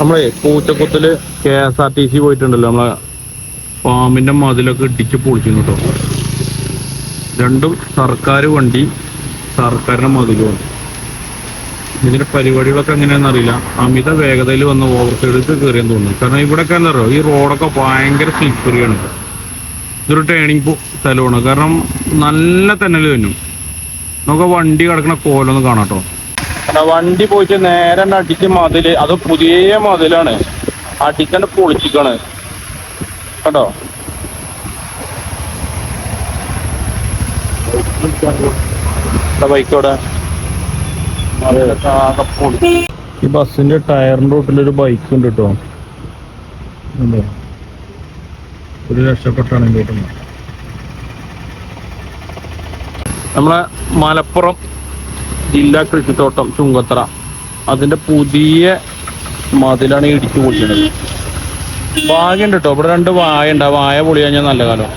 നമ്മളെ പൂച്ചക്കുത്തില് KSRTC പോയിട്ടുണ്ടല്ലോ, നമ്മളെ ഫാമിന്റെ മതിലൊക്കെ ഇടിച്ച് പൊളിക്കുന്നു കേട്ടോ. രണ്ടും സർക്കാർ വണ്ടി, സർക്കാരിന്റെ മതിലും. ഇതിന്റെ പരിപാടികളൊക്കെ എങ്ങനെയാണെന്ന് അറിയില്ല. അമിത വേഗതയിൽ വന്ന് ഓവർ സൈഡിലേക്ക് കയറിയെന്ന് തോന്നുന്നു. കാരണം ഇവിടെയൊക്കെ എന്താ പറയുക, ഈ റോഡൊക്കെ ഭയങ്കര സ്ലിപ്പറിയാണ്. ഇതൊരു ടേണിങ് സ്ഥലമാണ്. കാരണം നല്ല തെന്നൽ തന്നു. നമുക്ക് വണ്ടി കിടക്കുന്ന കോലൊന്ന് കാണാം കേട്ടോ. വണ്ടി പോയിട്ട് നേരെ അടിച്ച് മതില്, അത് പുതിയ മതിലാണ്, അടിക്കണ്ട് പൊളിച്ചിക്കാണ് കേട്ടോ. ബൈക്കോടെ ഈ ബസ്സിന്റെ ടയറിന്റെ റൂട്ടിലൊരു ബൈക്ക് ഉണ്ട് കേട്ടോ. ഒരു രക്ഷപ്പെട്ടാണ് കേട്ടോ. നമ്മളെ മലപ്പുറം ജില്ലാ കൃഷിത്തോട്ടം ചുങ്കത്തറ, അതിന്റെ പുതിയ മതിലാണ് ഇടിച്ചു പൊളിച്ചത്. ഭാഗ്യമുണ്ട് കേട്ടോ, ഇവിടെ 2 വായ ഉണ്ട്. ആ വായ പൊളിയാൻ ഞാൻ നല്ല കാലം.